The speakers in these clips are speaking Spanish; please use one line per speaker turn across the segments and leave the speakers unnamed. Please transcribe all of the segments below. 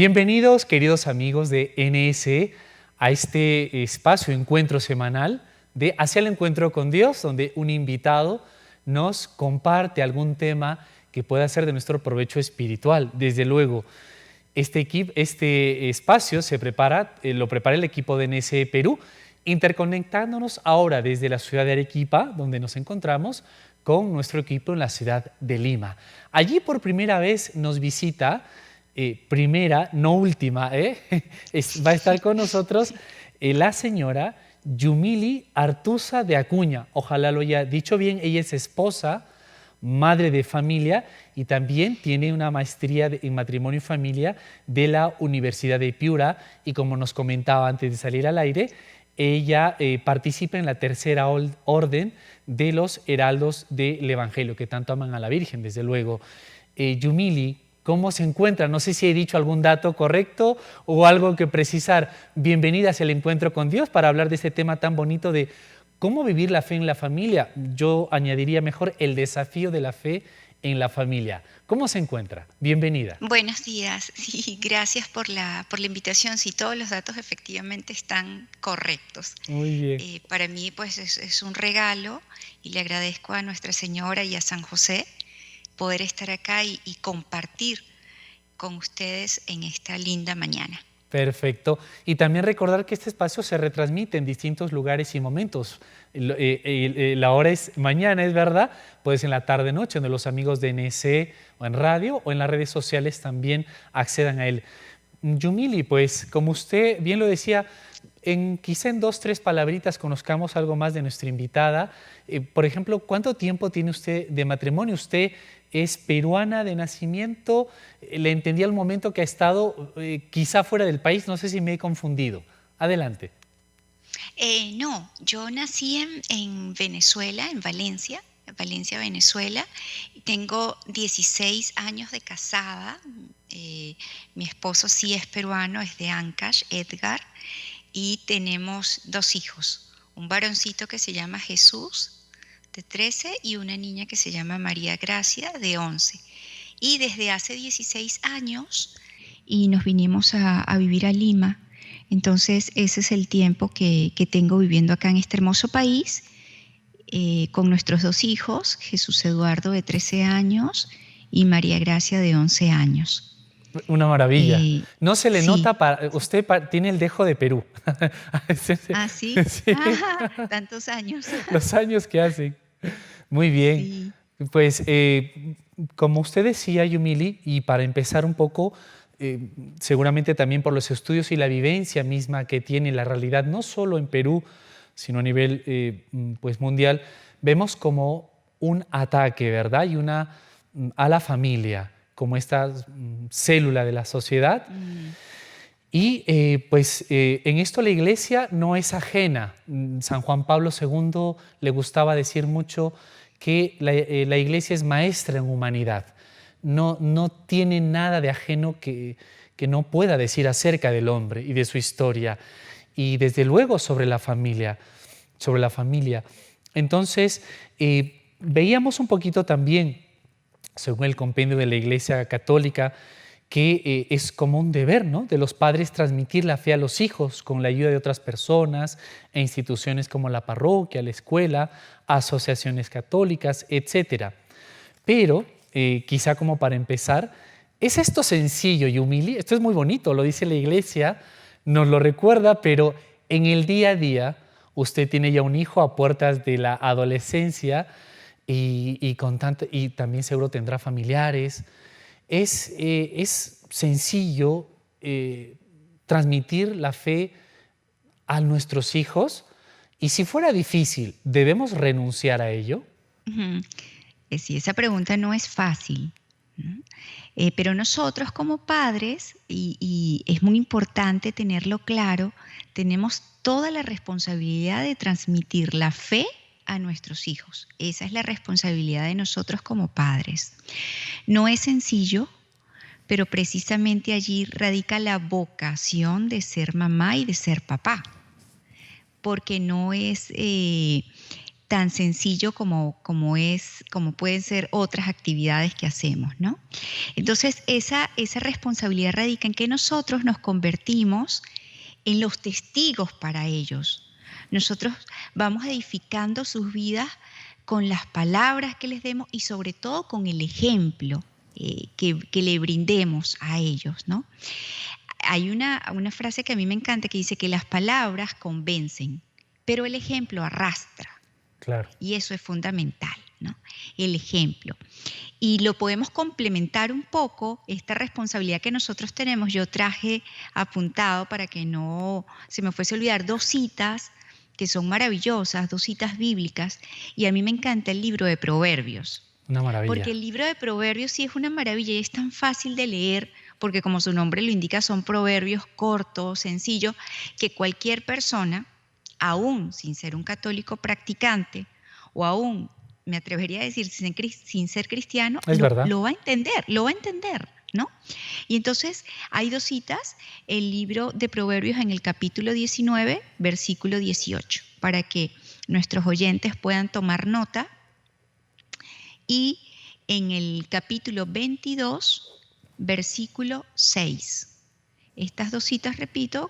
Bienvenidos, queridos amigos de NSE, a este espacio, encuentro semanal de Hacia el Encuentro con Dios, donde un invitado nos comparte algún tema que pueda ser de nuestro provecho espiritual. Desde luego, este espacio lo prepara el equipo de NSE Perú, interconectándonos ahora desde la ciudad de Arequipa, donde nos encontramos, con nuestro equipo en la ciudad de Lima. Allí por primera vez nos visita, primera, no última, va a estar con nosotros la señora Yumili Artuza de Acuña. Ojalá lo haya dicho bien. Ella es esposa, madre de familia y también tiene una maestría en matrimonio y familia de la Universidad de Piura. Y como nos comentaba antes de salir al aire, ella participa en la tercera orden de los heraldos del Evangelio, que tanto aman a la Virgen, desde luego. Yumili, ¿cómo se encuentra? No sé si he dicho algún dato correcto o algo que precisar. Bienvenidas al Encuentro con Dios para hablar de este tema tan bonito de cómo vivir la fe en la familia. Yo añadiría mejor el desafío de la fe en la familia. ¿Cómo se encuentra? Bienvenida.
Buenos días. Sí, gracias por la invitación. Sí, todos los datos efectivamente están correctos.
Muy bien.
Para mí, pues, es un regalo y le agradezco a Nuestra Señora y a San José poder estar acá y compartir con ustedes en esta linda mañana.
Perfecto. Y también recordar que este espacio se retransmite en distintos lugares y momentos. La hora es mañana, ¿es verdad? Pues en la tarde-noche, donde los amigos de NSE o en radio o en las redes sociales también accedan a él. Yumili, pues como usted bien lo decía, quizá en 2 o 3 palabritas conozcamos algo más de nuestra invitada. Por ejemplo, ¿cuánto tiempo tiene usted de matrimonio? Usted es peruana de nacimiento. Le entendí al momento que ha estado quizá fuera del país, no sé si me he confundido. Adelante.
No, yo nací en Venezuela, en Valencia, Venezuela. Tengo 16 años de casada. Mi esposo sí es peruano, es de Ancash, Edgar, y tenemos 2 hijos, un varoncito que se llama Jesús, de 13, y una niña que se llama María Gracia, de 11. Y desde hace 16 años y nos vinimos a vivir a Lima. Entonces ese es el tiempo que tengo viviendo acá en este hermoso país, con nuestros 2 hijos, Jesús Eduardo de 13 años y María Gracia de 11 años.
Una maravilla. No se le
Sí.
nota, usted tiene el dejo de Perú.
¿Ah, sí?
Sí.
Ajá, tantos años.
Los años que hacen. Muy bien.
Sí.
Pues como usted decía, Yumili, y para empezar un poco, seguramente también por los estudios y la vivencia misma que tiene la realidad, no solo en Perú, sino a nivel pues mundial, vemos como un ataque, ¿verdad? Y a la familia, como esta célula de la sociedad. Y en esto la Iglesia no es ajena. San Juan Pablo II le gustaba decir mucho que la Iglesia es maestra en humanidad. No tiene nada de ajeno que no pueda decir acerca del hombre y de su historia. Y desde luego sobre la familia. Entonces, veíamos un poquito también, según el compendio de la Iglesia Católica, que es como un deber, ¿no?, de los padres transmitir la fe a los hijos con la ayuda de otras personas e instituciones como la parroquia, la escuela, asociaciones católicas, etc. Pero, quizá como para empezar, ¿es esto sencillo y humilde? Esto es muy bonito, lo dice la Iglesia, nos lo recuerda, pero en el día a día usted tiene ya un hijo a puertas de la adolescencia y también seguro tendrá familiares. Es sencillo transmitir la fe a nuestros hijos, y si fuera difícil, ¿debemos renunciar a ello?
Sí, esa pregunta no es fácil, ¿no? Pero nosotros como padres, y es muy importante tenerlo claro, tenemos toda la responsabilidad de transmitir la fe a nuestros hijos. Esa es la responsabilidad de nosotros como padres. No es sencillo, pero precisamente allí radica la vocación de ser mamá y de ser papá, porque no es tan sencillo como pueden ser otras actividades que hacemos, ¿no? Entonces, esa responsabilidad radica en que nosotros nos convertimos en los testigos para ellos. Nosotros vamos edificando sus vidas con las palabras que les demos y sobre todo con el ejemplo que le brindemos a ellos, ¿no? Hay una frase que a mí me encanta que dice que las palabras convencen, pero el ejemplo arrastra.
Claro.
Y eso es fundamental, ¿no? El ejemplo. Y lo podemos complementar un poco, esta responsabilidad que nosotros tenemos. Yo traje apuntado para que no se me fuese a olvidar 2 citas que son maravillosas, 2 citas bíblicas, y a mí me encanta el libro de Proverbios.
Una maravilla.
Porque el libro de Proverbios sí es una maravilla y es tan fácil de leer, porque como su nombre lo indica, son proverbios cortos, sencillos, que cualquier persona, aún sin ser un católico practicante, o aún, me atrevería a decir, sin ser cristiano, lo va a entender, ¿no? Y entonces hay 2 citas, el libro de Proverbios en el capítulo 19, versículo 18, para que nuestros oyentes puedan tomar nota, y en el capítulo 22, versículo 6. Estas 2 citas, repito,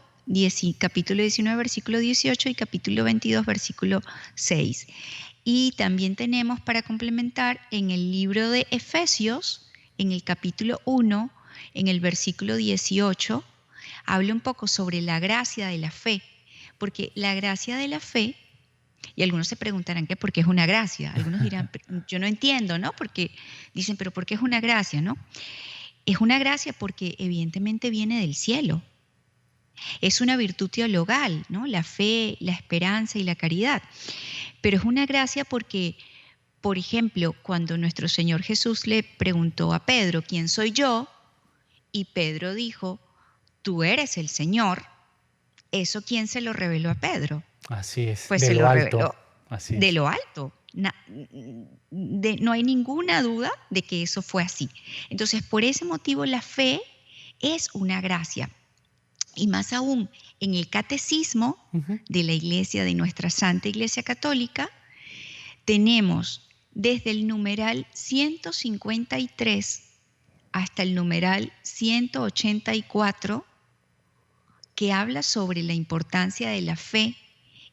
capítulo 19, versículo 18 y capítulo 22, versículo 6. Y también tenemos para complementar en el libro de Efesios, en el capítulo 1, en el versículo 18, habla un poco sobre la gracia de la fe, porque la gracia de la fe, y algunos se preguntarán que por qué es una gracia, algunos dirán, yo no entiendo, ¿no? Porque dicen, pero ¿por qué es una gracia, no? Es una gracia porque evidentemente viene del cielo. Es una virtud teologal, ¿no? La fe, la esperanza y la caridad. Pero es una gracia porque, por ejemplo, cuando nuestro Señor Jesús le preguntó a Pedro, ¿quién soy yo? Y Pedro dijo, tú eres el Señor. ¿Eso quién se lo reveló a Pedro?
Así es,
pues se lo reveló de lo alto. No hay ninguna duda de que eso fue así. Entonces, por ese motivo, la fe es una gracia. Y más aún, en el catecismo de la Iglesia, de nuestra Santa Iglesia Católica, tenemos desde el numeral 153 hasta el numeral 184, que habla sobre la importancia de la fe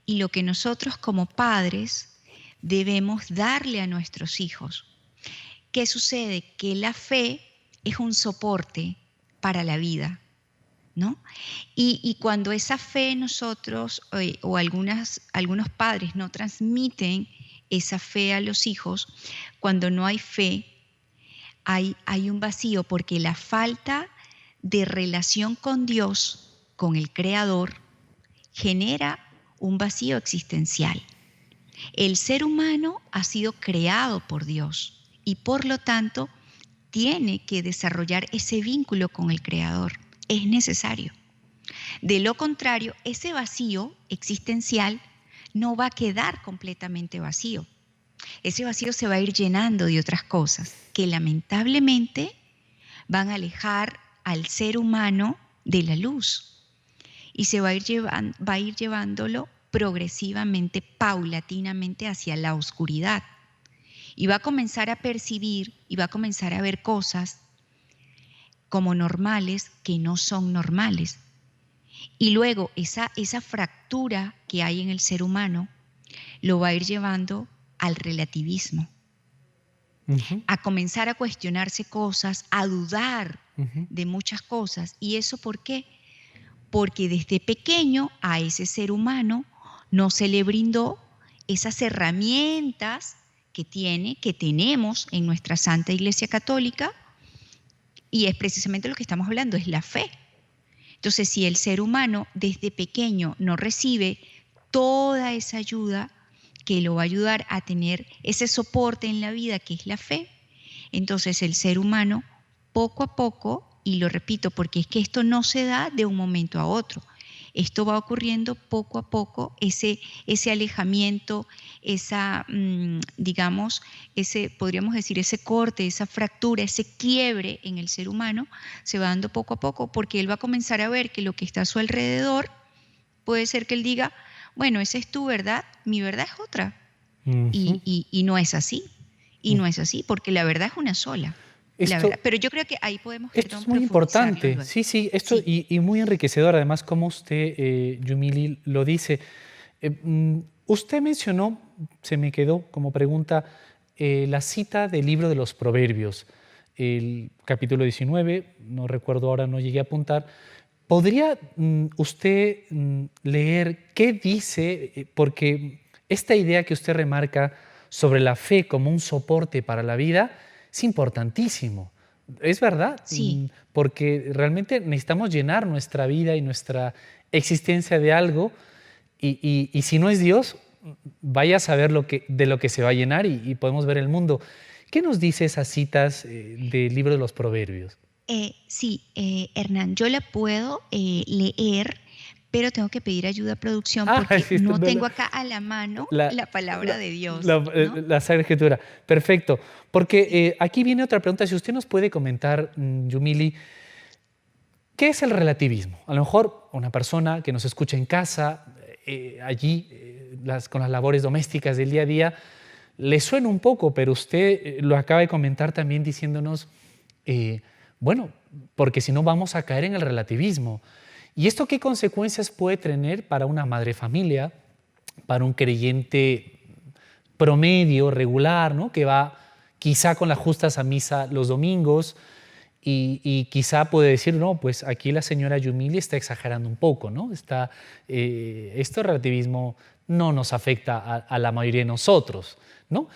y lo que nosotros como padres debemos darle a nuestros hijos. ¿Qué sucede? Que la fe es un soporte para la vida, ¿no? Y cuando esa fe nosotros o algunos padres no transmiten esa fe a los hijos, cuando no hay fe, hay un vacío, porque la falta de relación con Dios, con el Creador, genera un vacío existencial. El ser humano ha sido creado por Dios y por lo tanto tiene que desarrollar ese vínculo con el Creador. Es necesario. De lo contrario, ese vacío existencial no va a quedar completamente vacío. Ese vacío se va a ir llenando de otras cosas que lamentablemente van a alejar al ser humano de la luz. Y se va a ir llevándolo progresivamente, paulatinamente hacia la oscuridad. Y va a comenzar a percibir y va a comenzar a ver cosas como normales que no son normales. Y luego esa fractura que hay en el ser humano lo va a ir llevando al relativismo. A comenzar a cuestionarse cosas, a dudar de muchas cosas. ¿Y eso por qué? Porque desde pequeño a ese ser humano no se le brindó esas herramientas que tenemos en nuestra Santa Iglesia Católica, y es precisamente lo que estamos hablando, es la fe. Entonces, si el ser humano desde pequeño no recibe toda esa ayuda que lo va a ayudar a tener ese soporte en la vida, que es la fe, entonces el ser humano poco a poco, y lo repito porque es que esto no se da de un momento a otro, esto va ocurriendo poco a poco, ese alejamiento, podríamos decir, ese corte, esa fractura, ese quiebre en el ser humano, se va dando poco a poco, porque él va a comenzar a ver que lo que está a su alrededor, puede ser que él diga, bueno, esa es tu verdad, mi verdad es otra. Y no es así. Y no es así, porque la verdad es una sola. La verdad. Pero yo creo que ahí podemos,
esto es muy importante.
luego.
Sí, esto y muy enriquecedor, además, como usted, Yumili, lo dice. Usted mencionó, se me quedó como pregunta, la cita del libro de los Proverbios, el capítulo 19, no recuerdo ahora, no llegué a apuntar. ¿Podría usted leer qué dice? Porque esta idea que usted remarca sobre la fe como un soporte para la vida es importantísimo. Es verdad,
Sí.
porque realmente necesitamos llenar nuestra vida y nuestra existencia de algo y si no es Dios, vaya a saber de lo que se va a llenar y podemos ver el mundo. ¿Qué nos dice esas citas del libro de los Proverbios?
Sí, Hernán, yo la puedo leer, pero tengo que pedir ayuda a producción porque
Sí,
no tengo acá a la mano
la,
la palabra
la,
de Dios,
la,
¿no?
la Sagrada Escritura. Perfecto. Porque aquí viene otra pregunta. Si usted nos puede comentar, Yumili, ¿qué es el relativismo? A lo mejor una persona que nos escucha en casa, allí, con las labores domésticas del día a día, le suena un poco, pero usted lo acaba de comentar también diciéndonos, bueno, porque si no vamos a caer en el relativismo. ¿Y esto qué consecuencias puede tener para una madre familia, para un creyente promedio, regular, ¿no? Que va quizá con las justas a misa los domingos y quizá puede decir, no, pues aquí la señora Yumili está exagerando un poco, ¿no? Esto relativismo no nos afecta a la mayoría de nosotros, ¿no?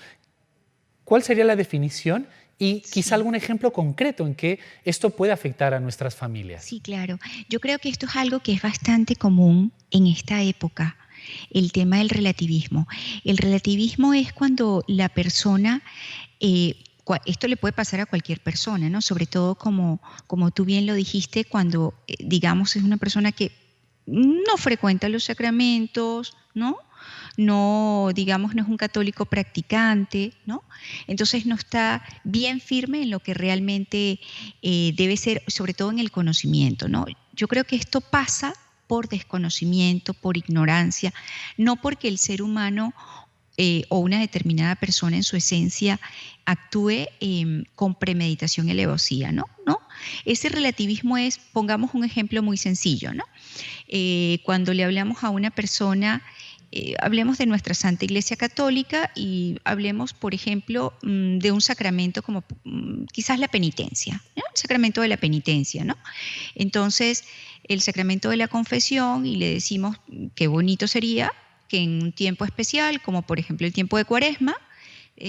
¿Cuál sería la definición? Y quizá algún ejemplo concreto en que esto puede afectar a nuestras familias.
Sí, claro. Yo creo que esto es algo que es bastante común en esta época, el tema del relativismo. El relativismo es cuando la persona, esto le puede pasar a cualquier persona, ¿no? Sobre todo como tú bien lo dijiste, cuando, digamos, es una persona que no frecuenta los sacramentos, ¿no? No, digamos, no es un católico practicante, ¿no? Entonces no está bien firme en lo que realmente debe ser, sobre todo en el conocimiento, ¿no? Yo creo que esto pasa por desconocimiento, por ignorancia, no porque el ser humano o una determinada persona en su esencia actúe con premeditación y alevosía, ¿no? ¿No? Ese relativismo es, pongamos un ejemplo muy sencillo, ¿no? Cuando le hablamos a una persona, hablemos de nuestra Santa Iglesia Católica y hablemos, por ejemplo, de un sacramento como quizás la penitencia, ¿no? El sacramento de la penitencia, ¿no? Entonces, el sacramento de la confesión, y le decimos qué bonito sería que en un tiempo especial, como por ejemplo el tiempo de Cuaresma,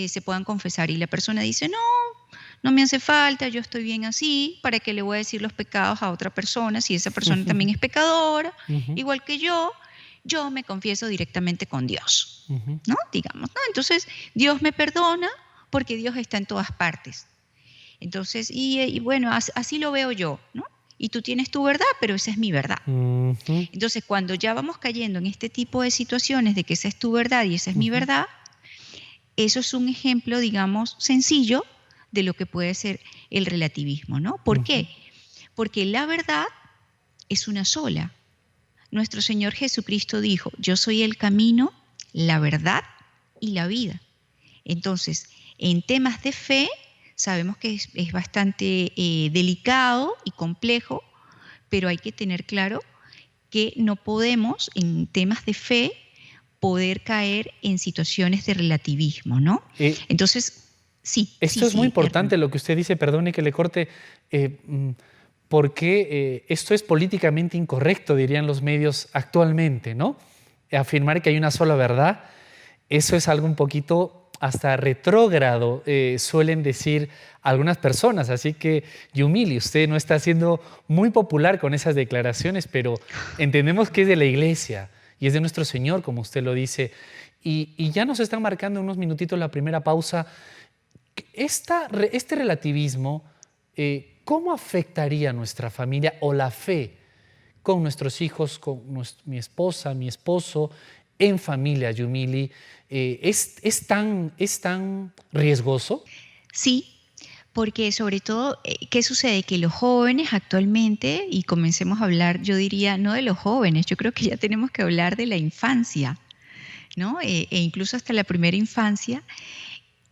se puedan confesar y la persona dice, no me hace falta, yo estoy bien así, ¿para qué le voy a decir los pecados a otra persona si esa persona también es pecadora, igual que yo me confieso directamente con Dios, ¿no? Digamos, ¿no? Entonces, Dios me perdona porque Dios está en todas partes. Entonces, y bueno, así lo veo yo, ¿no? Y tú tienes tu verdad, pero esa es mi verdad. Entonces, cuando ya vamos cayendo en este tipo de situaciones de que esa es tu verdad y esa es mi verdad, eso es un ejemplo, digamos, sencillo de lo que puede ser el relativismo, ¿no? ¿Por qué? Porque la verdad es una sola. Nuestro Señor Jesucristo dijo, yo soy el camino, la verdad y la vida. Entonces, en temas de fe, sabemos que es bastante delicado y complejo, pero hay que tener claro que no podemos, en temas de fe, poder caer en situaciones de relativismo, ¿no? Entonces, sí.
Esto es muy importante lo que usted dice, perdone que le corte, porque esto es políticamente incorrecto, dirían los medios actualmente, ¿no? Afirmar que hay una sola verdad, eso es algo un poquito hasta retrógrado, suelen decir algunas personas. Así que, Yumili, usted no está siendo muy popular con esas declaraciones, pero entendemos que es de la Iglesia y es de nuestro Señor, como usted lo dice. Y ya nos están marcando unos minutitos la primera pausa. Este relativismo, ¿cómo afectaría a nuestra familia o la fe con nuestros hijos, con mi esposa, mi esposo, en familia, Yumili? ¿Es tan riesgoso?
Sí, porque sobre todo, ¿qué sucede? Que los jóvenes actualmente, y comencemos a hablar, yo diría, no de los jóvenes, yo creo que ya tenemos que hablar de la infancia, ¿no? E incluso hasta la primera infancia,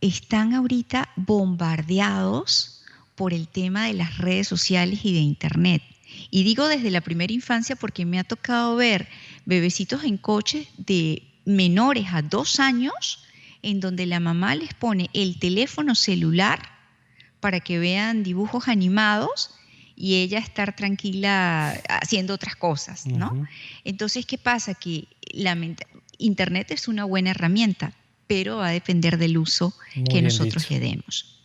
están ahorita bombardeados por el tema de las redes sociales y de Internet. Y digo desde la primera infancia porque me ha tocado ver bebecitos en coches de menores a 2 años, en donde la mamá les pone el teléfono celular para que vean dibujos animados y ella estar tranquila haciendo otras cosas, ¿no? Entonces, ¿qué pasa? Que Internet es una buena herramienta, pero va a depender del uso que nosotros le demos.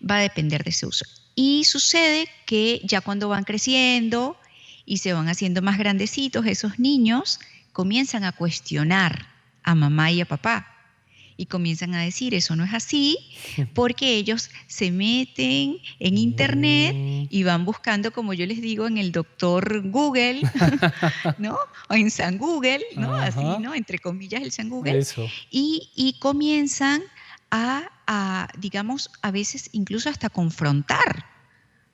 Va a depender de ese uso. Y sucede que ya cuando van creciendo y se van haciendo más grandecitos, esos niños comienzan a cuestionar a mamá y a papá. Y comienzan a decir, eso no es así, porque ellos se meten en Internet y van buscando, como yo les digo, en el doctor Google, ¿no? O en San Google, ¿no? Así, ¿no? Entre comillas, el San Google.
Eso.
Y comienzan digamos, a veces incluso hasta confrontar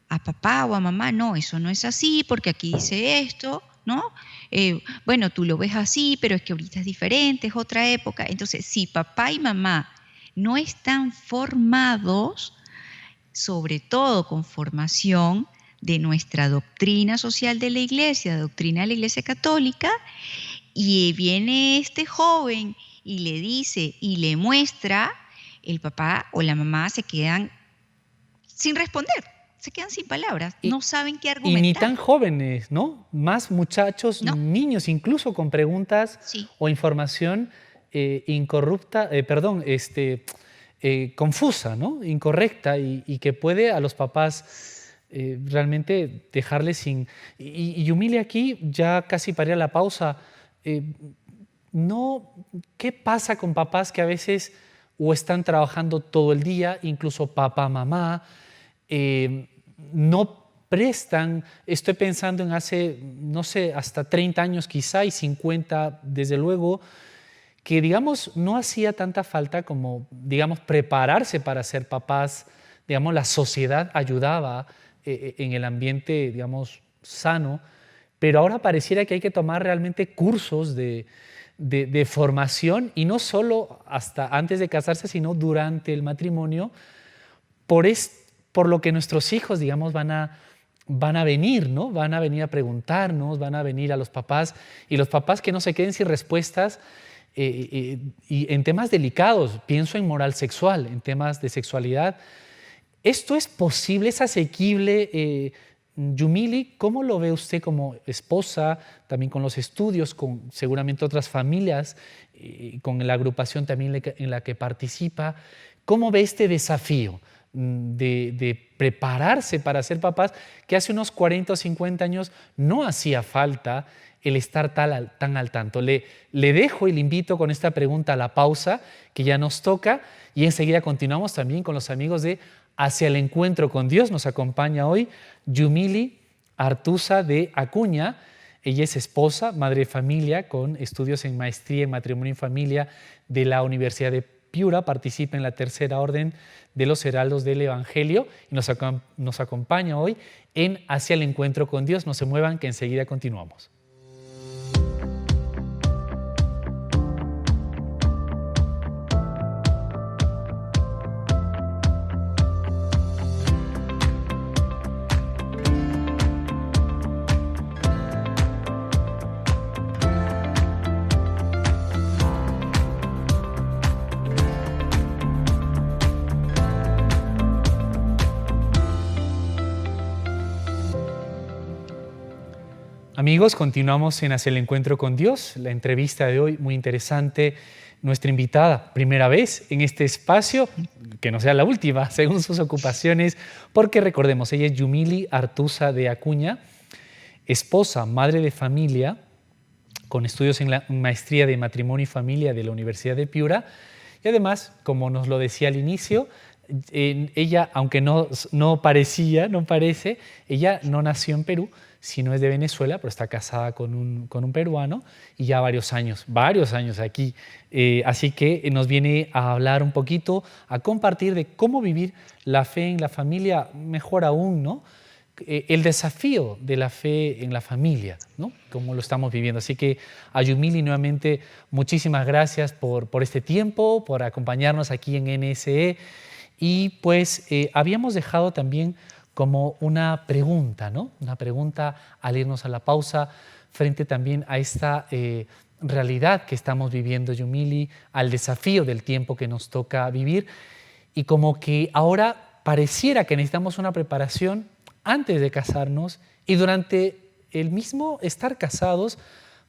a papá o a mamá. No, eso no es así, porque aquí dice esto, ¿no? Bueno, tú lo ves así, pero es que ahorita es diferente, es otra época. Entonces, si papá y mamá no están formados, sobre todo con formación de nuestra doctrina social de la Iglesia, doctrina de la Iglesia Católica, y viene este joven y le dice y le muestra, el papá o la mamá se quedan sin responder. Se quedan sin palabras, no saben qué argumentar.
Y ni tan jóvenes, ¿no? Más muchachos, ¿no? Niños, incluso con preguntas o información confusa, ¿no? Incorrecta y que puede a los papás realmente dejarles sin... Y Yumili, aquí, ya casi para ir a la pausa, ¿qué pasa con papás que a veces o están trabajando todo el día, incluso papá, mamá, no prestan? Estoy pensando en hace, no sé, hasta 30 años quizá y 50 desde luego, que digamos no hacía tanta falta como, digamos, prepararse para ser papás. Digamos, la sociedad ayudaba en el ambiente, digamos, sano, pero ahora pareciera que hay que tomar realmente cursos de formación, y no solo hasta antes de casarse, sino durante el matrimonio, por lo que nuestros hijos, digamos, van a venir, ¿no? Van a venir a preguntarnos, van a venir a los papás, y los papás que no se queden sin respuestas y en temas delicados. Pienso en moral sexual, en temas de sexualidad. ¿Esto es posible? ¿Es asequible? Yumili, ¿cómo lo ve usted como esposa, también con los estudios, con seguramente otras familias, con la agrupación también en la que participa? ¿Cómo ve este desafío de prepararse para ser papás, que hace unos 40 o 50 años no hacía falta el estar tan al tanto? Le dejo y le invito con esta pregunta a la pausa que ya nos toca, y enseguida continuamos también con los amigos de Hacia el Encuentro con Dios. Nos acompaña hoy Yumili Artuza de Acuña. Ella es esposa, madre de familia, con estudios en maestría en matrimonio y familia de la Universidad de Piura. Participa en la Tercera Orden de los Heraldos del Evangelio y nos acompaña hoy en Hacia el Encuentro con Dios. No se muevan, que enseguida continuamos. Amigos, continuamos en Hacia el Encuentro con Dios. La entrevista de hoy muy interesante. Nuestra invitada, primera vez en este espacio, que no sea la última, según sus ocupaciones, porque recordemos, ella es Yumili Artuza de Acuña, esposa, madre de familia, con estudios en la maestría de matrimonio y familia de la Universidad de Piura, y además, como nos lo decía al inicio, ella, aunque no parece, ella no nació en Perú, sino es de Venezuela, pero está casada con un peruano y ya varios años aquí. Así que nos viene a hablar un poquito, a compartir de cómo vivir la fe en la familia, mejor aún, ¿no? el desafío de la fe en la familia, ¿no? Como lo estamos viviendo. Así que a Yumili nuevamente muchísimas gracias por este tiempo, por acompañarnos aquí en NSE. Y pues habíamos dejado también como una pregunta, ¿no? Una pregunta al irnos a la pausa frente también a esta realidad que estamos viviendo, Yumili, al desafío del tiempo que nos toca vivir. Y como que ahora pareciera que necesitamos una preparación antes de casarnos y durante el mismo estar casados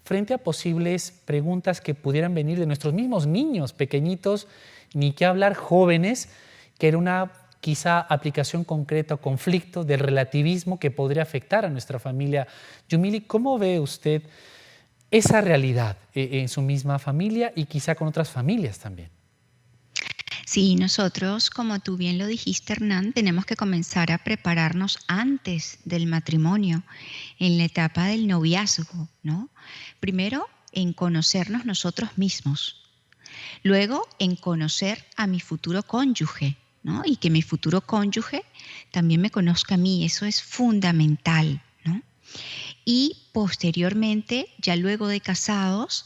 frente a posibles preguntas que pudieran venir de nuestros mismos niños pequeñitos, ni que hablar jóvenes, que era una quizá aplicación concreta o conflicto del relativismo que podría afectar a nuestra familia. Yumili, ¿cómo ve usted esa realidad en su misma familia y quizá con otras familias también?
Sí, nosotros, como tú bien lo dijiste, Hernán, tenemos que comenzar a prepararnos antes del matrimonio, en la etapa del noviazgo, ¿no? Primero, en conocernos nosotros mismos. Luego, en conocer a mi futuro cónyuge, ¿no? Y que mi futuro cónyuge también me conozca a mí. Eso es fundamental, ¿no? Y posteriormente, ya luego de casados,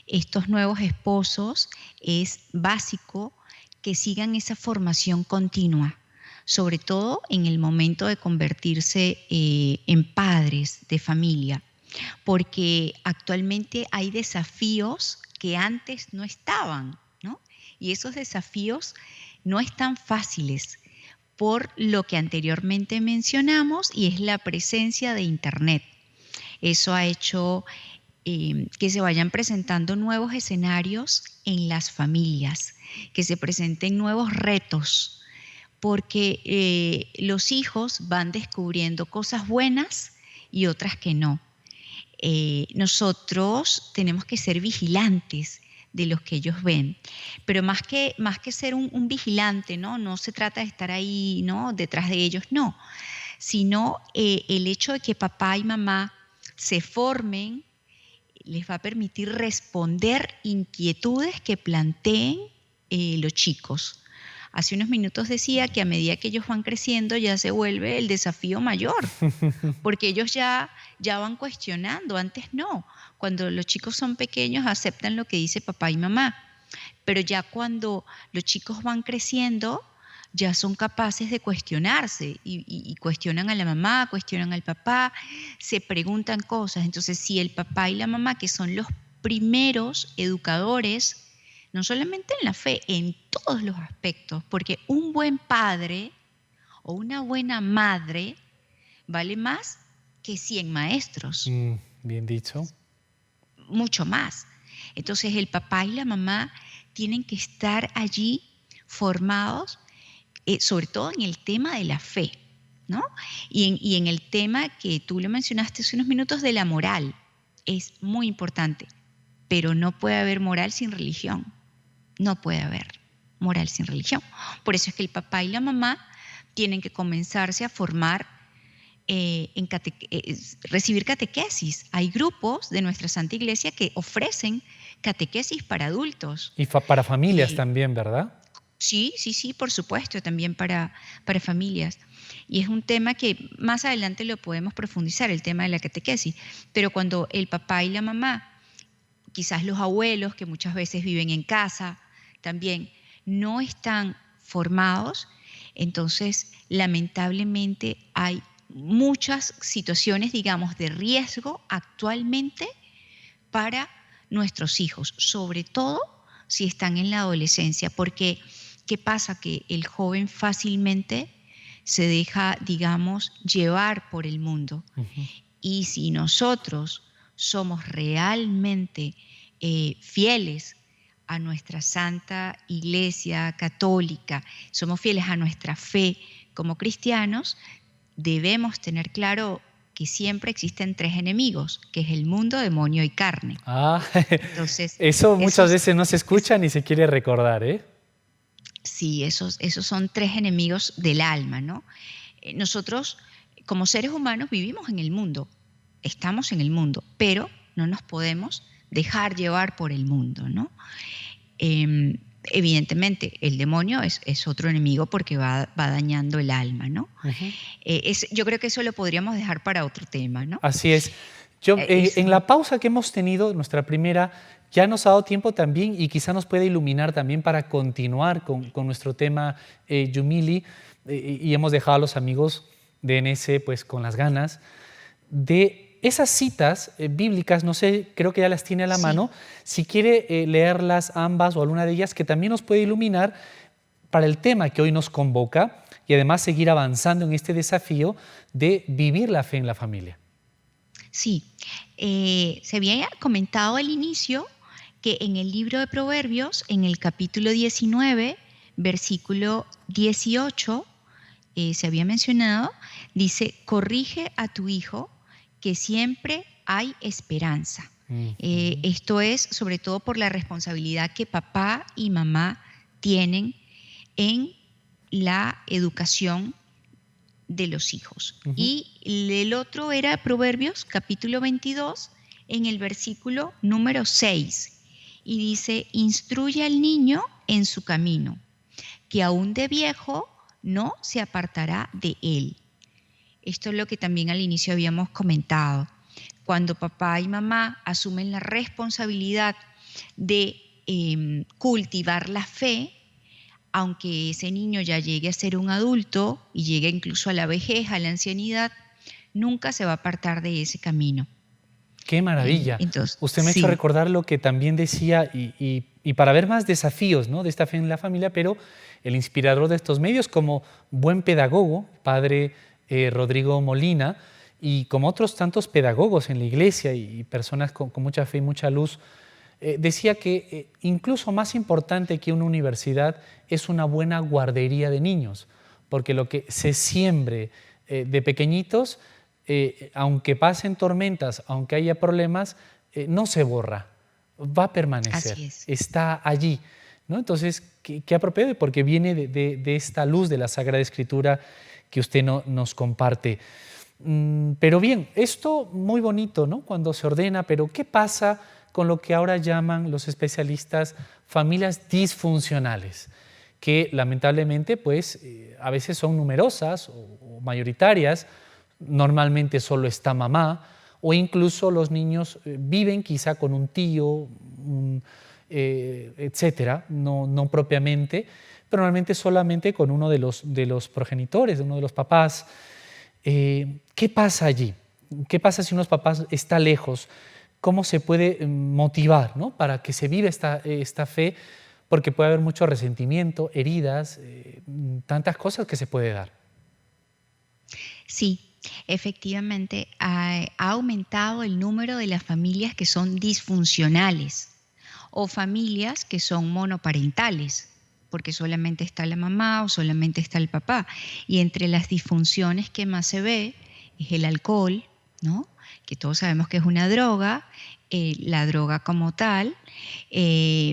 estos nuevos esposos, es básico que sigan esa formación continua, sobre todo en el momento de convertirse en padres de familia, porque actualmente hay desafíos que antes no estaban, ¿no? Y esos desafíos no están fáciles por lo que anteriormente mencionamos, y es la presencia de Internet. Eso ha hecho que se vayan presentando nuevos escenarios en las familias, que se presenten nuevos retos, porque los hijos van descubriendo cosas buenas y otras que no. Nosotros tenemos que ser vigilantes de los que ellos ven, pero más que ser un vigilante, ¿no? No se trata de estar ahí, ¿no?, detrás de ellos, no, sino el hecho de que papá y mamá se formen les va a permitir responder inquietudes que planteen los chicos. Hace unos minutos decía que a medida que ellos van creciendo ya se vuelve el desafío mayor, porque ellos ya van cuestionando, antes no. Cuando los chicos son pequeños aceptan lo que dice papá y mamá, pero ya cuando los chicos van creciendo ya son capaces de cuestionarse y cuestionan a la mamá, cuestionan al papá, se preguntan cosas. Entonces, si el papá y la mamá, que son los primeros educadores, no solamente en la fe, en todos los aspectos, porque un buen padre o una buena madre vale más que 100 maestros.
Bien dicho.
Mucho más. Entonces, el papá y la mamá tienen que estar allí formados, sobre todo en el tema de la fe, ¿no? Y en el tema que tú le mencionaste hace unos minutos de la moral, es muy importante, pero no puede haber moral sin religión, no puede haber moral sin religión. Por eso es que el papá y la mamá tienen que comenzarse a formar, recibir catequesis. Hay grupos de nuestra Santa Iglesia que ofrecen catequesis para adultos.
Y para familias también, ¿verdad?
Sí, por supuesto, también para familias. Y es un tema que más adelante lo podemos profundizar, el tema de la catequesis. Pero cuando el papá y la mamá, quizás los abuelos, que muchas veces viven en casa, también no están formados, entonces lamentablemente hay muchas situaciones, digamos, de riesgo actualmente para nuestros hijos, sobre todo si están en la adolescencia, porque ¿qué pasa? Que el joven fácilmente se deja, digamos, llevar por el mundo. Y si nosotros somos realmente fieles a nuestra Santa Iglesia Católica, somos fieles a nuestra fe como cristianos, debemos tener claro que siempre existen 3 enemigos, que es el mundo, demonio y carne.
Entonces, eso muchas veces no se escucha ni se quiere recordar, ¿eh?
Sí, esos son 3 enemigos del alma, ¿no? Nosotros, como seres humanos, vivimos en el mundo, estamos en el mundo, pero no nos podemos dejar llevar por el mundo, ¿no? evidentemente el demonio es otro enemigo porque va dañando el alma, ¿no?
Ujú.
Yo creo que eso lo podríamos dejar para otro tema, ¿no?
Así es. Yo,
Es,
en la pausa que hemos tenido, nuestra primera, ya nos ha dado tiempo también y quizá nos puede iluminar también para continuar con nuestro tema Yumili, y hemos dejado a los amigos de NS pues con las ganas de esas citas bíblicas. No sé, creo que ya las tiene a la
sí.
mano. Si quiere leerlas ambas o alguna de ellas, que también nos puede iluminar para el tema que hoy nos convoca y además seguir avanzando en este desafío de vivir la fe en la familia.
Sí, se había comentado al inicio que en el libro de Proverbios, en el capítulo 19, versículo 18, se había mencionado, dice, corrige a tu hijo, que siempre hay esperanza.
Ujú.
Esto es sobre todo por la responsabilidad que papá y mamá tienen en la educación de los hijos.
Ujú.
Y el otro era Proverbios, capítulo 22, en el versículo número 6. Y dice, instruye al niño en su camino, que aún de viejo no se apartará de él. Esto es lo que también al inicio habíamos comentado. Cuando papá y mamá asumen la responsabilidad de cultivar la fe, aunque ese niño ya llegue a ser un adulto y llegue incluso a la vejez, a la ancianidad, nunca se va a apartar de ese camino.
¡Qué maravilla!
Entonces,
Usted me ha hecho
sí,
recordar lo que también decía, y para ver más desafíos, ¿no?, de esta fe en la familia, pero el inspirador de estos medios como buen pedagogo, padre Rodrigo Molina, y como otros tantos pedagogos en la iglesia y personas con mucha fe y mucha luz, decía que incluso más importante que una universidad es una buena guardería de niños, porque lo que se siembre de pequeñitos, aunque pasen tormentas, aunque haya problemas, no se borra, va a permanecer,
así es.
está allí, ¿no? Entonces, qué apropiado, porque viene de esta luz de la Sagrada Escritura que usted nos comparte. Pero bien, esto muy bonito, ¿no?, cuando se ordena, pero ¿qué pasa con lo que ahora llaman los especialistas familias disfuncionales? Que lamentablemente pues a veces son numerosas o mayoritarias, normalmente solo está mamá, o incluso los niños viven quizá con un tío, etcétera, no propiamente, pero normalmente solamente con uno de los progenitores, de uno de los papás. ¿Qué pasa allí? ¿Qué pasa si uno de los papás está lejos? ¿Cómo se puede motivar, ¿no?, para que se viva esta fe? Porque puede haber mucho resentimiento, heridas, tantas cosas que se puede dar.
Sí, efectivamente ha aumentado el número de las familias que son disfuncionales o familias que son monoparentales, porque solamente está la mamá o solamente está el papá. Y entre las disfunciones que más se ve es el alcohol, ¿no?, que todos sabemos que es una droga, la droga como tal,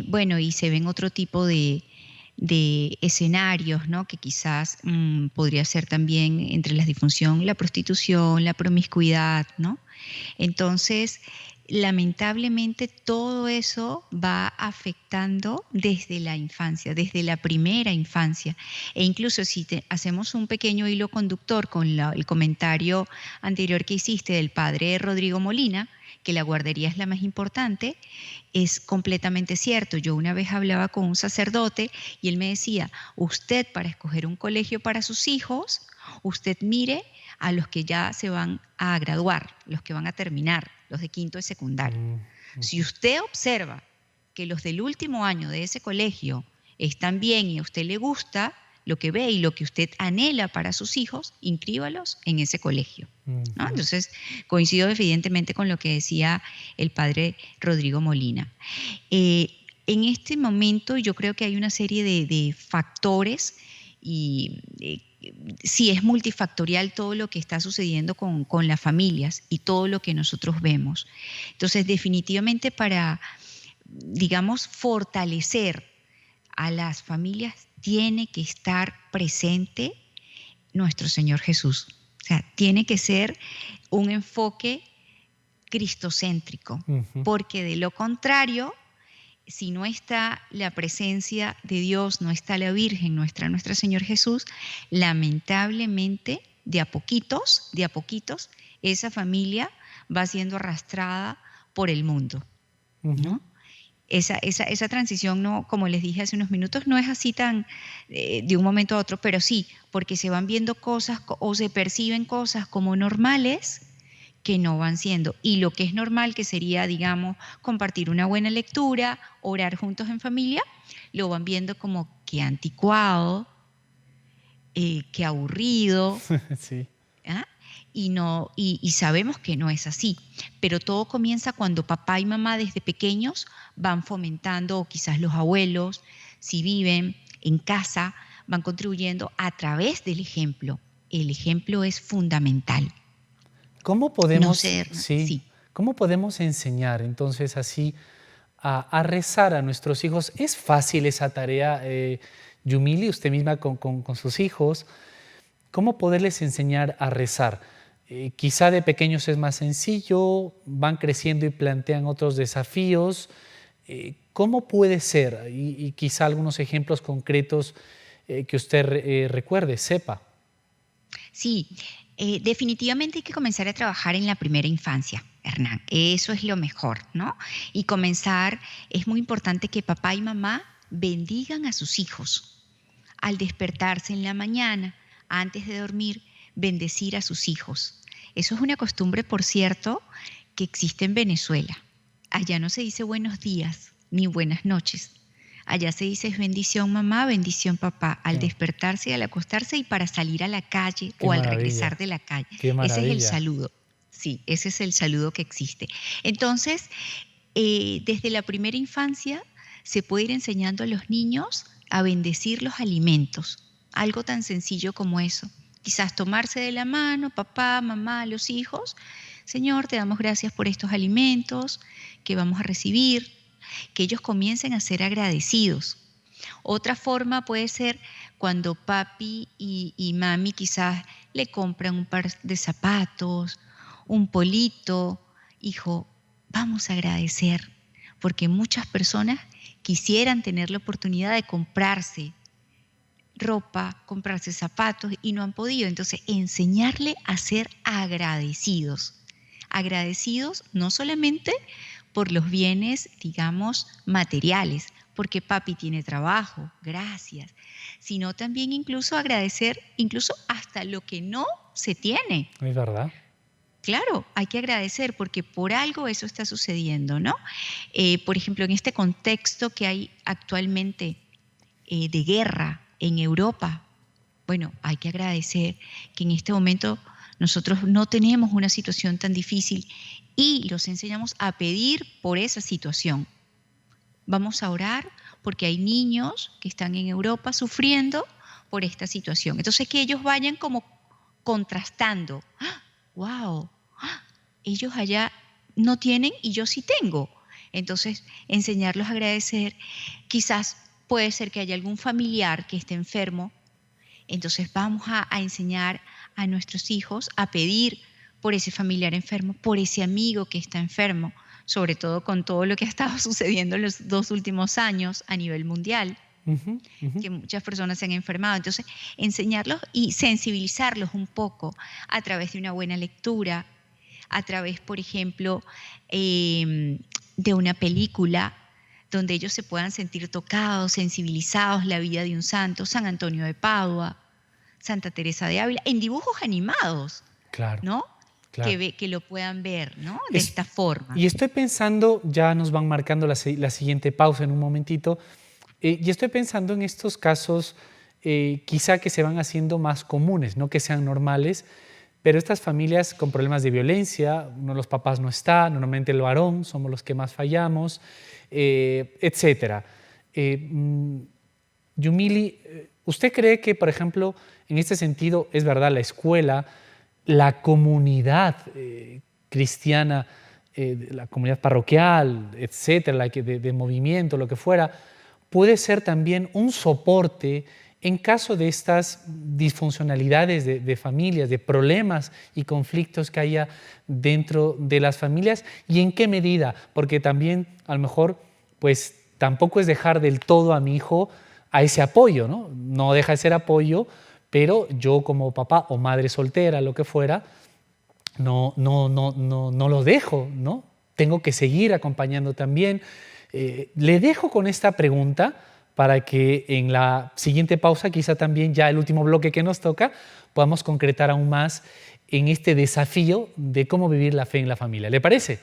bueno, y se ven otro tipo de escenarios, ¿no?, que quizás podría ser también entre las disfunción, la prostitución, la promiscuidad, ¿no? Entonces, lamentablemente todo eso va afectando desde la infancia, desde la primera infancia. E incluso si hacemos un pequeño hilo conductor con el comentario anterior que hiciste del padre Rodrigo Molina, que la guardería es la más importante, es completamente cierto. Yo una vez hablaba con un sacerdote y él me decía, usted para escoger un colegio para sus hijos, usted mire a los que ya se van a graduar, los que van a terminar, los de quinto de secundaria.
Mm,
Si
ujú.
usted observa que los del último año de ese colegio están bien y a usted le gusta lo que ve y lo que usted anhela para sus hijos, inscríbalos en ese colegio, ¿no?
Ujú.
Entonces, coincido evidentemente con lo que decía el padre Rodrigo Molina. Eh, en este momento yo creo que hay una serie de factores y sí es multifactorial todo lo que está sucediendo con las familias y todo lo que nosotros vemos. Entonces, definitivamente para, digamos, fortalecer a las familias tiene que estar presente nuestro Señor Jesús. O sea, tiene que ser un enfoque cristocéntrico,
Ujú.
porque de lo contrario, si no está la presencia de Dios, no está la Virgen, nuestro Señor Jesús, lamentablemente, de a poquitos, esa familia va siendo arrastrada por el mundo,
Ujú.
¿no? Esa transición, no, como les dije hace unos minutos, no es así tan de un momento a otro, pero sí, porque se van viendo cosas o se perciben cosas como normales que no van siendo. Y lo que es normal, que sería, digamos, compartir una buena lectura, orar juntos en familia, lo van viendo como que anticuado, que aburrido,
Sí.
¿ah? Y sabemos que no es así, pero todo comienza cuando papá y mamá desde pequeños van fomentando, o quizás los abuelos, si viven en casa, van contribuyendo a través del ejemplo. El ejemplo es fundamental.
¿Cómo
No
podemos,
ser,
sí,
sí.
cómo podemos enseñar entonces así a rezar a nuestros hijos? ¿Es fácil esa tarea, Yumili, usted misma con sus hijos? ¿Cómo poderles enseñar a rezar? Quizá de pequeños es más sencillo, van creciendo y plantean otros desafíos. ¿Cómo puede ser? Y quizá algunos ejemplos concretos que usted recuerde, sepa.
Sí, definitivamente hay que comenzar a trabajar en la primera infancia, Hernán. Eso es lo mejor, ¿no? Y comenzar, es muy importante que papá y mamá bendigan a sus hijos. Al despertarse en la mañana, antes de dormir, bendecir a sus hijos. Eso es una costumbre, por cierto, que existe en Venezuela. Allá no se dice buenos días ni buenas noches. Allá se dice es bendición mamá, bendición papá, al
Qué,
despertarse y al acostarse y para salir a la calle
qué
o al
maravilla,
regresar de la calle.
qué
Ese es el
maravilla.
saludo. Sí, ese es el saludo que existe. Entonces, desde la primera infancia se puede ir enseñando a los niños a bendecir los alimentos. Algo tan sencillo como eso. Quizás tomarse de la mano, papá, mamá, los hijos. Señor, te damos gracias por estos alimentos que vamos a recibir, que ellos comiencen a ser agradecidos. Otra forma puede ser cuando papi y mami quizás le compran un par de zapatos, un polito. Hijo, vamos a agradecer, porque muchas personas quisieran tener la oportunidad de comprarse ropa, comprarse zapatos y no han podido. Entonces, enseñarle a ser agradecidos. Agradecidos no solamente por los bienes, digamos, materiales, porque papi tiene trabajo, gracias, sino también incluso agradecer, incluso hasta lo que no se tiene.
Es verdad.
Claro, hay que agradecer porque por algo eso está sucediendo, ¿no? Por ejemplo, en este contexto que hay actualmente de guerra en Europa, bueno, hay que agradecer que en este momento nosotros no tenemos una situación tan difícil y los enseñamos a pedir por esa situación. Vamos a orar porque hay niños que están en Europa sufriendo por esta situación. Entonces que ellos vayan como contrastando. ¡Ah! ¡Wow! ¡Ah! Ellos allá no tienen y yo sí tengo. Entonces, enseñarlos a agradecer. Quizás puede ser que haya algún familiar que esté enfermo. Entonces vamos a enseñar a nuestros hijos a pedir por ese familiar enfermo, por ese amigo que está enfermo, sobre todo con todo lo que ha estado sucediendo en los 2 últimos años a nivel mundial,
Ujú, ujú.
que muchas personas se han enfermado. Entonces, enseñarlos y sensibilizarlos un poco a través de una buena lectura, a través, por ejemplo, de una película donde ellos se puedan sentir tocados, sensibilizados, la vida de un santo, San Antonio de Padua, Santa Teresa de Ávila, en dibujos animados,
Claro,
¿no?
claro.
Que lo puedan ver, ¿no? De
Es-
esta forma.
y estoy pensando, ya nos van marcando la siguiente pausa en un momentito, y estoy pensando en estos casos quizá que se van haciendo más comunes, no que sean normales, pero estas familias con problemas de violencia, uno de los papás no está, normalmente el varón, somos los que más fallamos, etcétera. Yumili, ¿usted cree que, por ejemplo, en este sentido, es verdad, la escuela, la comunidad cristiana, la comunidad parroquial, etcétera, de movimiento, lo que fuera, puede ser también un soporte en caso de estas disfuncionalidades de familias, de problemas y conflictos que haya dentro de las familias? ¿Y en qué medida? Porque también a lo mejor pues tampoco es dejar del todo a mi hijo a ese apoyo, ¿no? No deja de ser apoyo, pero yo como papá o madre soltera, lo que fuera, no lo dejo, ¿no? Tengo que seguir acompañando también. Le dejo con esta pregunta para que en la siguiente pausa, quizá también ya el último bloque que nos toca, podamos concretar aún más en este desafío de cómo vivir la fe en la familia. ¿Le parece?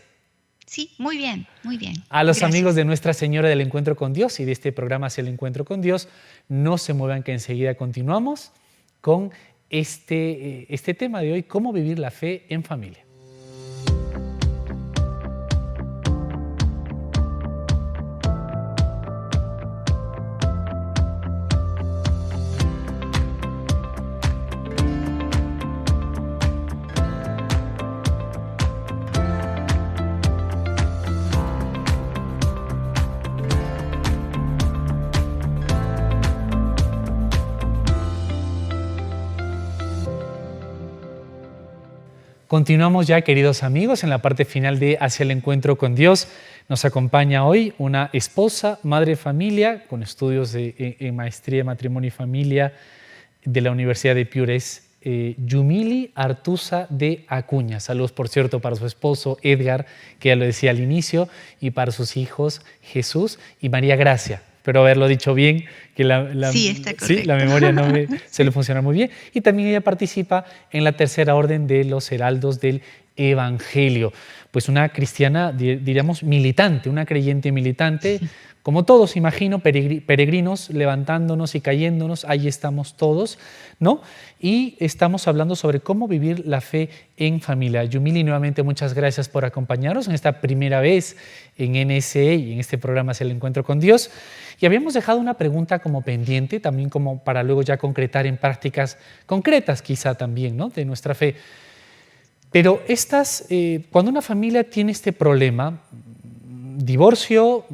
Sí, muy bien, muy bien.
A los
Gracias.
amigos de Nuestra Señora del Encuentro con Dios y de este programa Hacia el Encuentro con Dios, no se muevan que enseguida continuamos con este tema de hoy, cómo vivir la fe en familia. Continuamos ya, queridos amigos, en la parte final de Hacia el Encuentro con Dios. Nos acompaña hoy una esposa, madre de familia, con estudios en maestría, matrimonio y familia de la Universidad de Piures, Yumili Artuza de Acuña. Saludos, por cierto, para su esposo Edgar, que ya lo decía al inicio, y para sus hijos Jesús y María Gracia. Espero haberlo dicho bien, que
Sí, está correcto.
la memoria no me suele funcionar muy bien. Y también ella participa en la tercera orden de los heraldos del Evangelio. Pues una cristiana, diríamos, militante, una creyente militante, como todos, imagino, peregrinos, levantándonos y cayéndonos, ahí estamos todos, ¿no? Y estamos hablando sobre cómo vivir la fe en familia. Yumili, nuevamente muchas gracias por acompañarnos en esta primera vez en NSE y en este programa Hacia el Encuentro con Dios. Y habíamos dejado una pregunta como pendiente, también como para luego ya concretar en prácticas concretas quizá también, ¿no?, de nuestra fe. Pero cuando una familia tiene este problema, divorcio,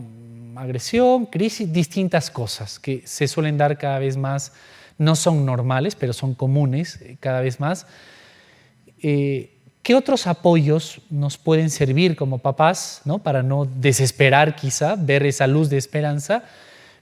agresión, crisis, distintas cosas que se suelen dar cada vez más, no son normales, pero son comunes cada vez más. ¿Qué otros apoyos nos pueden servir como papás, ¿no?, para no desesperar quizá, ver esa luz de esperanza?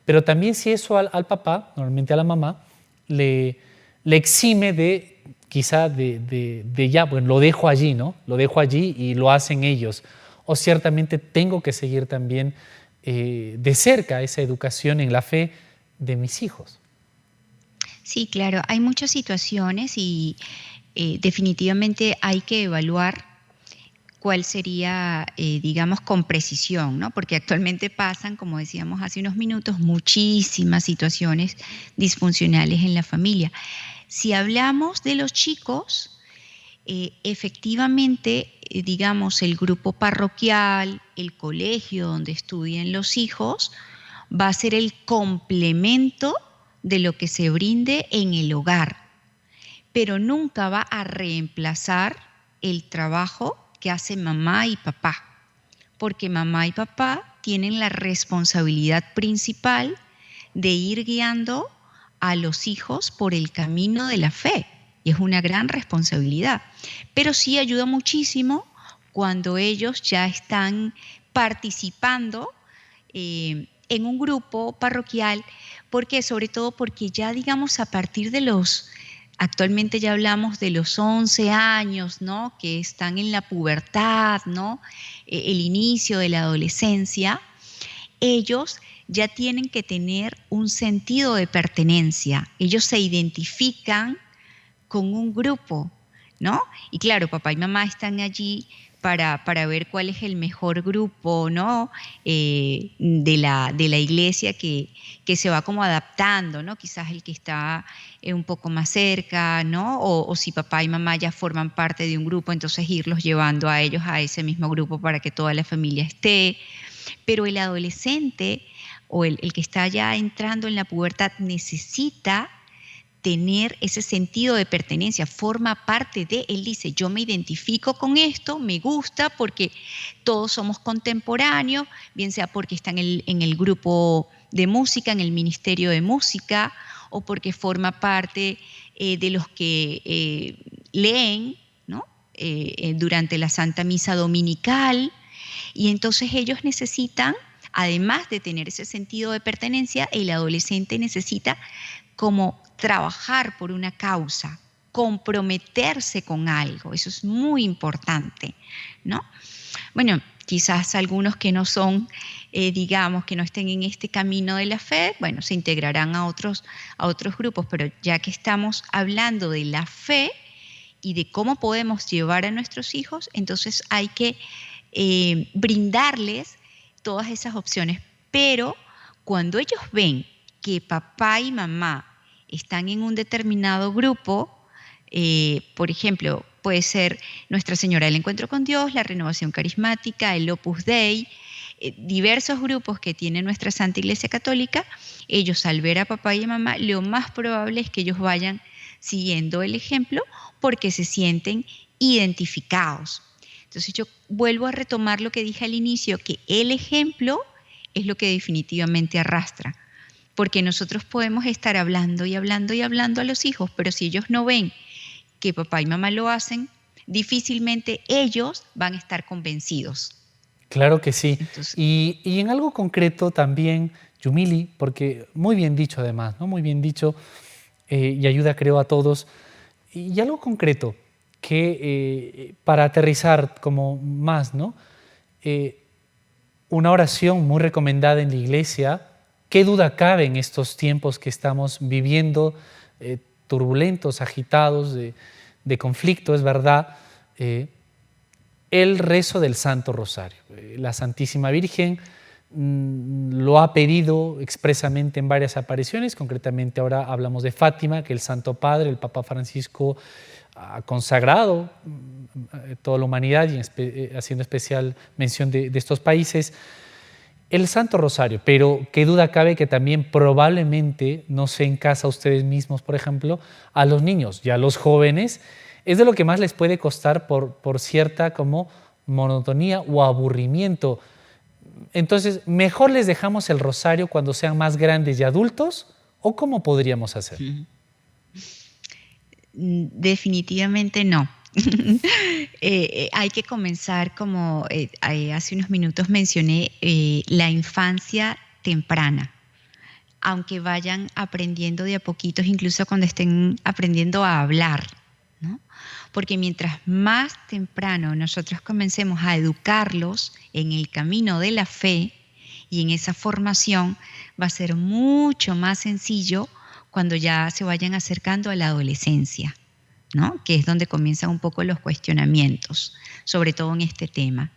Pero también si eso al papá, normalmente a la mamá, le exime de quizá de ya, bueno, lo dejo allí, ¿no? Lo dejo allí y lo hacen ellos. O ciertamente tengo que seguir también de cerca esa educación en la fe de mis hijos.
Sí, claro, hay muchas situaciones y definitivamente hay que evaluar cuál sería, digamos, con precisión, ¿no? Porque actualmente pasan, como decíamos hace unos minutos, muchísimas situaciones disfuncionales en la familia. Si hablamos de los chicos, efectivamente, digamos, el grupo parroquial, el colegio donde estudian los hijos, va a ser el complemento de lo que se brinde en el hogar, pero nunca va a reemplazar el trabajo que hacen mamá y papá, porque mamá y papá tienen la responsabilidad principal de ir guiando a los hijos por el camino de la fe, y es una gran responsabilidad. Pero sí ayuda muchísimo cuando ellos ya están participando en un grupo parroquial, porque sobre todo porque ya, digamos, a partir de actualmente ya hablamos de los 11 años, ¿no?, que están en la pubertad, ¿no?, el inicio de la adolescencia, ellos ya tienen que tener un sentido de pertenencia. Ellos se identifican con un grupo, ¿no? Y claro, papá y mamá están allí para ver cuál es el mejor grupo, ¿no?, de la iglesia que se va como adaptando, ¿no? Quizás el que está un poco más cerca, ¿no? O si papá y mamá ya forman parte de un grupo, entonces irlos llevando a ellos a ese mismo grupo para que toda la familia esté. Pero el adolescente o el que está ya entrando en la pubertad necesita tener ese sentido de pertenencia, forma parte de, él dice, yo me identifico con esto, me gusta porque todos somos contemporáneos, bien sea porque está en el grupo de música, en el ministerio de música, o porque forma parte de los que leen, ¿no?, durante la Santa Misa Dominical, y entonces ellos necesitan además de tener ese sentido de pertenencia, el adolescente necesita como trabajar por una causa, comprometerse con algo. Eso es muy importante, ¿no? Bueno, quizás algunos que no son, digamos, que no estén en este camino de la fe, bueno, se integrarán a otros grupos, pero ya que estamos hablando de la fe y de cómo podemos llevar a nuestros hijos, entonces hay que brindarles todas esas opciones. Pero cuando ellos ven que papá y mamá están en un determinado grupo, por ejemplo, puede ser Nuestra Señora del Encuentro con Dios, la Renovación Carismática, el Opus Dei, diversos grupos que tiene nuestra Santa Iglesia Católica, ellos al ver a papá y a mamá, lo más probable es que ellos vayan siguiendo el ejemplo porque se sienten identificados. Entonces yo vuelvo a retomar lo que dije al inicio, que el ejemplo es lo que definitivamente arrastra. Porque nosotros podemos estar hablando y hablando y hablando a los hijos, pero si ellos no ven que papá y mamá lo hacen, difícilmente ellos van a estar convencidos.
Claro que sí.
Entonces,
y en algo concreto también, Yumili, porque muy bien dicho además, ¿no? Muy bien dicho, y ayuda creo a todos. Y algo concreto, que para aterrizar como más, ¿no? Una oración muy recomendada en la iglesia. ¿Qué duda cabe en estos tiempos que estamos viviendo, turbulentos, agitados, de conflicto, es verdad? El rezo del Santo Rosario. La Santísima Virgen lo ha pedido expresamente en varias apariciones, concretamente ahora hablamos de Fátima, que el Santo Padre, el Papa Francisco, ha consagrado a toda la humanidad y haciendo especial mención de estos países. El Santo Rosario, pero qué duda cabe que también probablemente, no sé, en casa ustedes mismos, por ejemplo, a los niños y a los jóvenes, es de lo que más les puede costar por cierta como monotonía o aburrimiento. Entonces, ¿mejor les dejamos el rosario cuando sean más grandes y adultos? ¿O cómo podríamos hacer?
Definitivamente no. Hay que comenzar como hace unos minutos mencioné, la infancia temprana. Aunque vayan aprendiendo de a poquitos, incluso cuando estén aprendiendo a hablar, ¿no? Porque mientras más temprano nosotros comencemos a educarlos en el camino de la fe y en esa formación, va a ser mucho más sencillo cuando ya se vayan acercando a la adolescencia, ¿no? Que es donde comienzan un poco los cuestionamientos, sobre todo en este tema.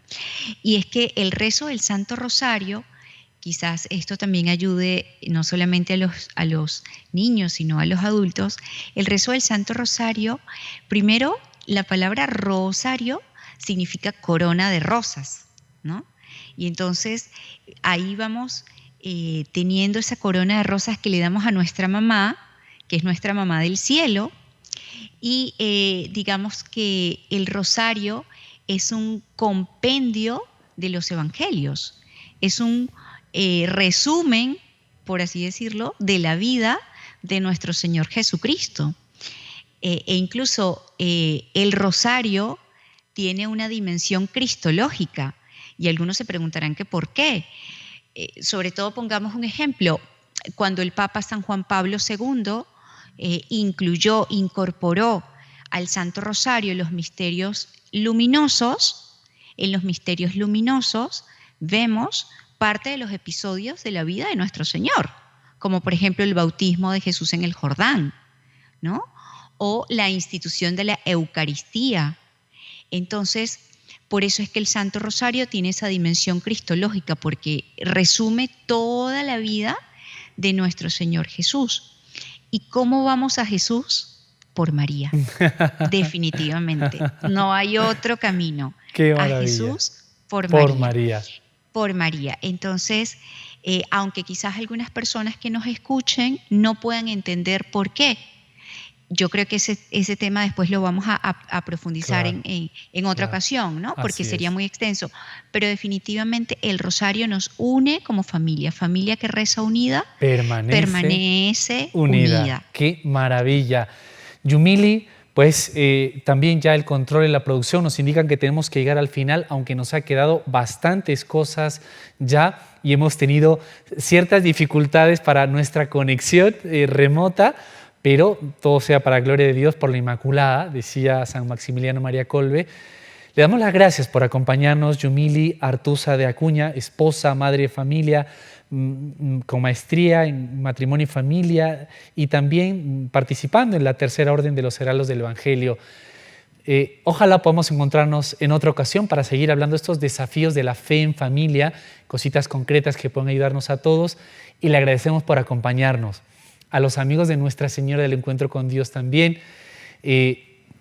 Y es que el rezo del Santo Rosario, quizás esto también ayude no solamente a los niños, sino a los adultos. El rezo del Santo Rosario, primero, la palabra rosario significa corona de rosas, ¿no? Y entonces ahí vamos teniendo esa corona de rosas que le damos a nuestra mamá, que es nuestra mamá del cielo, y digamos que el rosario es un compendio de los evangelios, es un resumen, por así decirlo, de la vida de nuestro Señor Jesucristo. E incluso el rosario tiene una dimensión cristológica y algunos se preguntarán que por qué. Sobre todo pongamos un ejemplo, cuando el Papa San Juan Pablo II incorporó al Santo Rosario los misterios luminosos, en los misterios luminosos vemos parte de los episodios de la vida de nuestro Señor, como por ejemplo el bautismo de Jesús en el Jordán, ¿no? O la institución de la Eucaristía. Entonces, por eso es que el Santo Rosario tiene esa dimensión cristológica, porque resume toda la vida de nuestro Señor Jesús. ¿Y cómo vamos a Jesús? Por María, definitivamente. No hay otro camino.
Qué maravilla.
A Jesús por
María.
Por María. Entonces, aunque quizás algunas personas que nos escuchen no puedan entender por qué, yo creo que ese tema después lo vamos a profundizar claro, en otra ocasión, ¿no? Porque sería muy extenso. Pero definitivamente el rosario nos une como familia. Familia que reza unida, permanece unida.
¡Qué maravilla! Yumili, pues también ya el control y la producción nos indican que tenemos que llegar al final, aunque nos ha quedado bastantes cosas ya y hemos tenido ciertas dificultades para nuestra conexión remota, pero todo sea para gloria de Dios por la Inmaculada, decía San Maximiliano María Kolbe. Le damos las gracias por acompañarnos, Yumili Artuza de Acuña, esposa, madre de familia, con maestría en matrimonio y familia y también participando en la Tercera Orden de los Heraldos del Evangelio. Ojalá podamos encontrarnos en otra ocasión para seguir hablando de estos desafíos de la fe en familia, cositas concretas que pueden ayudarnos a todos, y le agradecemos por acompañarnos. A los amigos de Nuestra Señora del Encuentro con Dios también,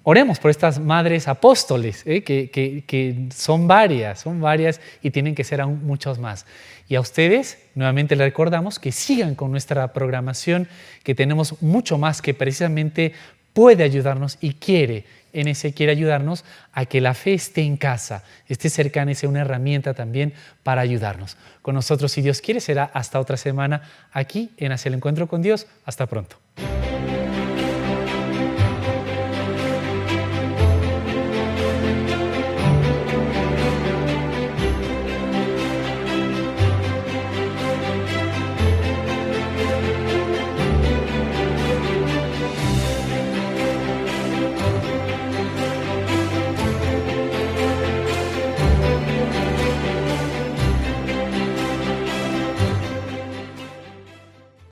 oremos por estas madres apóstoles, que son varias y tienen que ser aún muchos más. Y a ustedes, nuevamente les recordamos que sigan con nuestra programación, que tenemos mucho más que precisamente puede ayudarnos y quiere ayudarnos a que la fe esté en casa, esté cercana y sea una herramienta también para ayudarnos. Con nosotros, si Dios quiere, será hasta otra semana aquí en Hacia el Encuentro con Dios. Hasta pronto.